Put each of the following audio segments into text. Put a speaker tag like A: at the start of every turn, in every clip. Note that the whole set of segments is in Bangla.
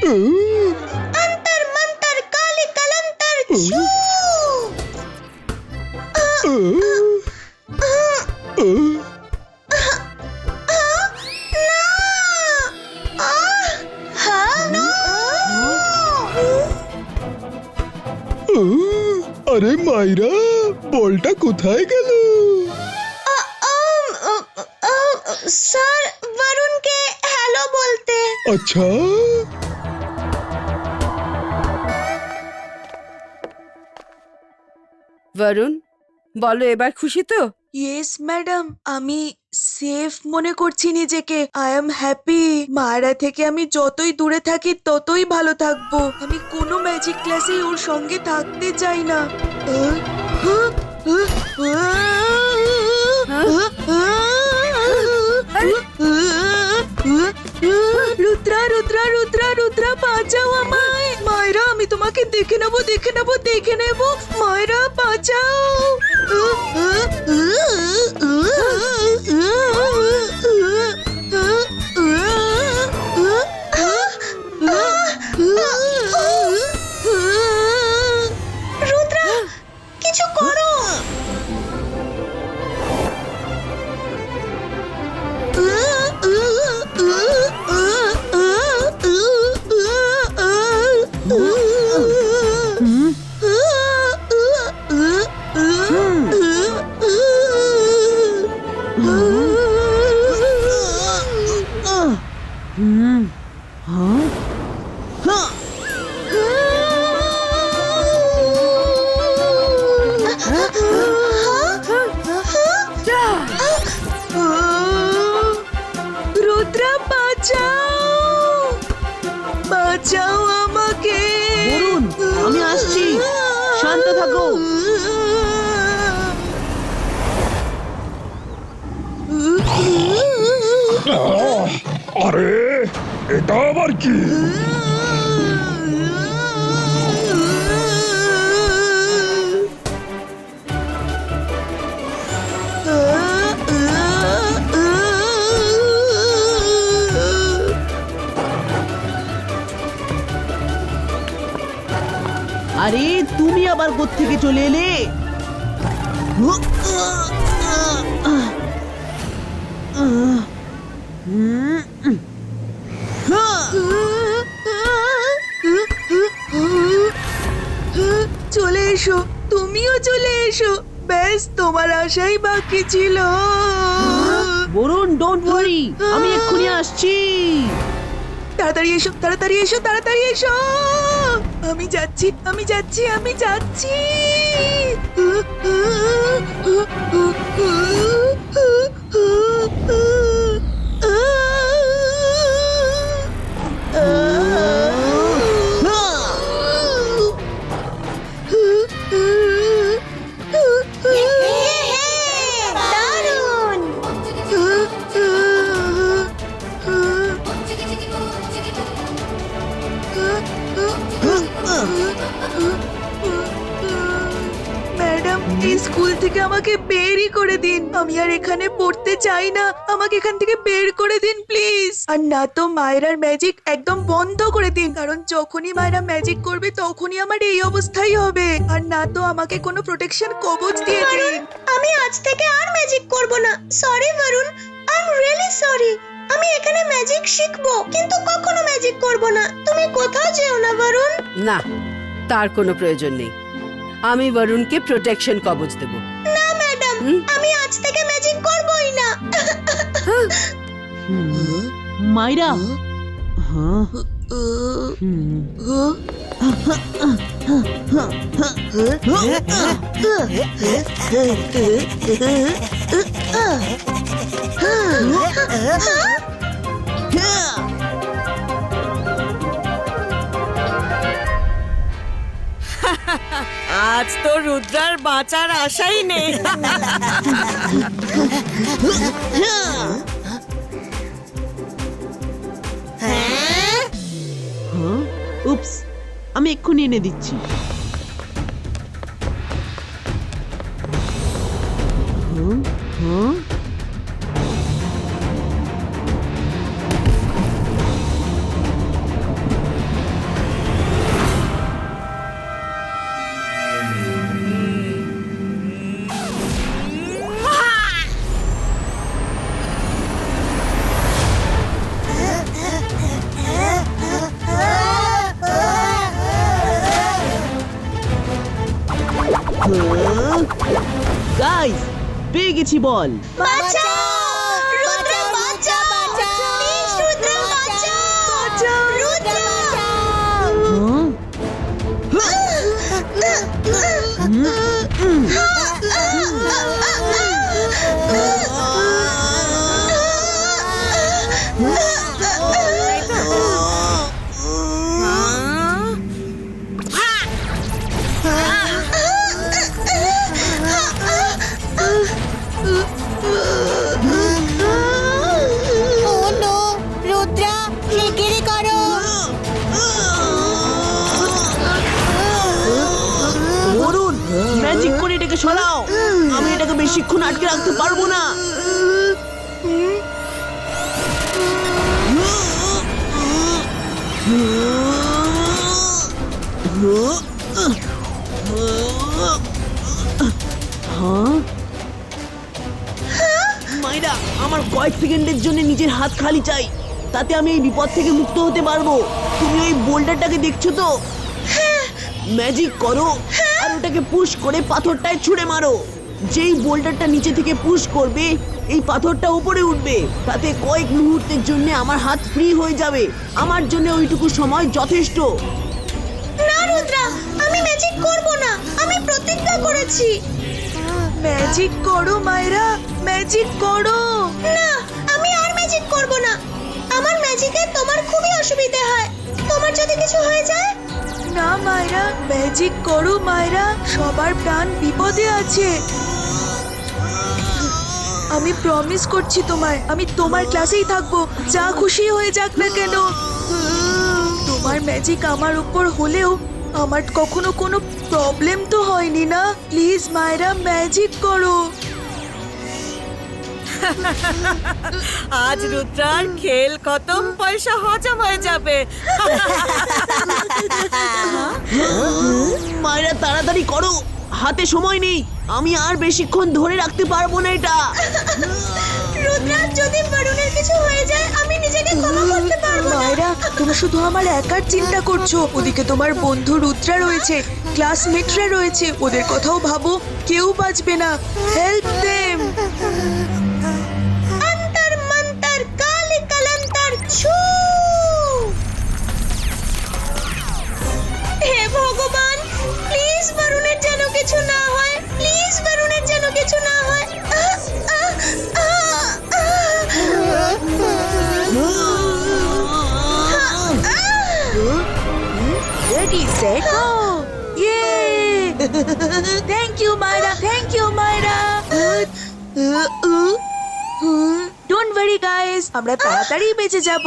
A: अंतर मंतर काली कलंतर छू
B: আরে মাইরা, বলটা কোথায় গেল?
A: सर वरुण के हेलो बोलते।
B: আচ্ছা,
C: বরুণ বলো, এবার খুশি তো?
D: ইয়েস ম্যাডাম, আমি সেফ মনে করছি নিজেকে। I am happy. মায়েরা থেকে আমি যতই দূরে থাকি ততই ভালো থাকবো। আমি কোনো ম্যাজিক ক্লাসে ওর সঙ্গে থাকতে চাই না। রুদ্রা রুদ্রা রুদ্রা রুদ্রা, বাঁচাও আমায়। মায়েরা, আমি তোমাকে দেখে নেবো, দেখে নেবো, দেখে নেবো। মায়েরা বাঁচাও।
A: রুদ্রা, কিছু করো।
D: রুদ্রা, বাঁচাও, বাঁচাও আমাকে।
E: বরুণ, আমি আসছি, শান্ত থাকো।
B: আরে এটা আবার কি?
E: আরে তুমি আবার কোত্থেকে চলে এলে?
D: চলে এসো, তুমিও চলে এসো। ব্যাস, তোমার আশাই বাকি ছিল।
E: বরুণ, ডোন্ট ওয়ারি, আমি এক্ষুনি আসছি।
D: তাড়াতাড়ি এসো, তাড়াতাড়ি এসো, তাড়াতাড়ি এসো। আমি যাচ্ছি, আমি যাচ্ছি, আমি যাচ্ছি।
A: দারুণ।
D: ম্যাডাম, এই স্কুল থেকে আমাকে বেরই করে দিন। আমি আর এখানে পড়তে চাই না। আমাকে এখান থেকে বের করে দিন প্লিজ। আর না তো মায়েরার ম্যাজিক একদম বন্ধ করে দিন, কারণ যখনই মায়েরা ম্যাজিক করবে তখনই আমার এই অবস্থাই হবে। আর না তো আমাকে কোনো প্রোটেকশন কবচ দিয়ে দিন।
A: আমি আজ থেকে আর ম্যাজিক করব না। Sorry Varun, I am really sorry. আমি এখানে ম্যাজিক শিখবো, কিন্তু কখনো ম্যাজিক করব না। তুমি কোথাও যেও না বরুণ।
C: না, তার কোনো প্রয়োজন নেই। আমি বরুণকে প্রোটেকশন কবচ দেব।
A: না ম্যাডাম, আমি আজ থেকে ম্যাজিক করবই না।
E: মাইরা, হ্যাঁ,
F: আজ তো রুদ্রার বাঁচার আশাই নেই।
E: উপস, আমি এক্ষুনি এনে দিচ্ছি। গাইস, পেয়ে গেছি বল।
A: বাঁচাও রুদ্র বাঁচাও প্লিজ রুদ্র বাঁচাও রুদ্র ও নো রুদ্রা শিগগিরই করো
E: বরুণ, ম্যাজিক করে এটাকে সরাও। আমি এটাকে বেশিক্ষণ আটকে রাখতে পারবো না। মাইরা, আমার কয়েক সেকেন্ডের জন্য নিজের হাত খালি চাই, তাতে আমি এই বিপদ থেকে মুক্ত হতে পারবো। তুমি ওই বোল্ডারটাকে দেখছো তো? ম্যাজিক করো আর ওটাকে পুশ করে পাথরটায় ছুঁড়ে মারো। যেই বোল্ডারটা নিচে থেকে পুশ করবে, এই পাথরটা উপরে উঠবে। তাতে কয়েক মুহূর্তের জন্য আমার হাত ফ্রি হয়ে যাবে। আমার জন্য ওইটুকু সময় যথেষ্ট।
A: না রুদ্রা আমি ম্যাজিক করব না আমি প্রতিজ্ঞা করেছি
D: ম্যাজিক করো মায়েরা, ম্যাজিক করো।
A: না আমি আর ম্যাজিক করব না আমার ম্যাজিকে তোমার খুবই অসুবিধা হয় তোমার যদি কিছু হয়ে যায়
D: না মায়েরা, ম্যাজিক করো মায়েরা, সবার প্রাণ বিপদে আছে। আমি প্রমিস করছি তোমায়, আমি তোমার ক্লাসেই থাকবো, যা খুশি হয়ে যাক না কেন। তোমার ম্যাজিক আমার উপর হলেও আমার কখনো কোনো প্রবলেম তো হয়নি না। প্লিজ মায়েরা ম্যাজিক করো।
F: আজ রুদ্রার খেল খতম, পয়সা হজম হয়ে যাবে।
E: মায়েরা তাড়াতাড়ি করো, হাতে সময় নেই। আমি আর বেশিক্ষণ ধরে রাখতে পারবো না এটা।
A: রুদ্রা যদি বরুণের কিছু হয়ে যায় আমি নিজেকে ক্ষমা করতে পারবো না
D: মায়েরা, তুমি শুধু আমার একার চিন্তা করছো। ওদিকে তোমার বন্ধু রুদ্রা রয়েছে, ক্লাসমেটরা রয়েছে, ওদের কথাও ভাবো। কেউ বাঁচবে না। Help them.
A: অন্তর মন্তর কালি কলন্তর ছু হে ভগবান প্লিজ বরুণের যেন কিছু না হয় প্লিজ বরুণের যেন কিছু না হয়
D: Ready, set, go! Yay! Thank you, Myra. Thank you, Myra. Don't worry, guys. আমরা তাড়াতাড়ি বেঁচে যাব।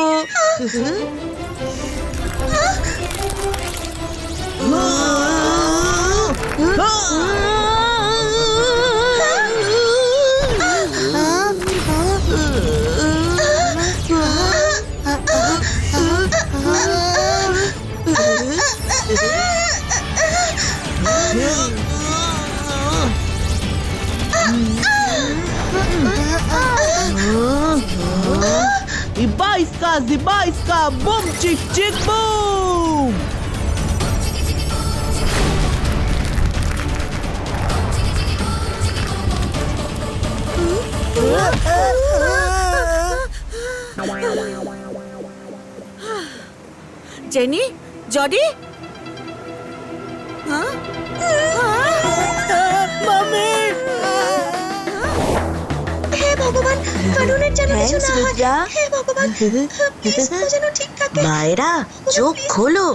E: Zibaiska, boom, chick, chick, boom!
F: Jenny, Jody, মামি,
A: হে ভগবান বরুণের যেন কিছু
D: Thanks,
A: না হয়
D: Rudra.
A: হে ভগবান প্লিজ ও যেন ঠিক থাকে
D: মায়েরা, চোখ খোলো।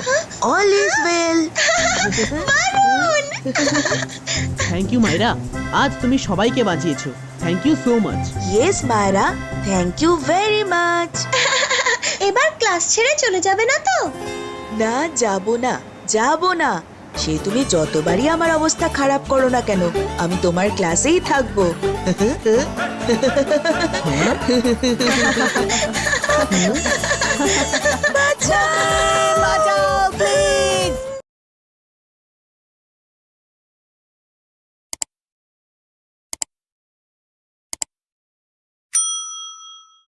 D: All is well.
E: Thank you Myra, আজ তুমি সবাইকে বাঁচিয়েছো। Thank you so much.
D: Yes, Myra. Thank you very much.
A: এবার ক্লাস ছেড়ে চলে যাবে না তো
D: না, যাব না। সে তুমি যতবারই আমার অবস্থা খারাপ করো না কেন, আমি তোমার ক্লাসেই থাকবো। বাঁচাও!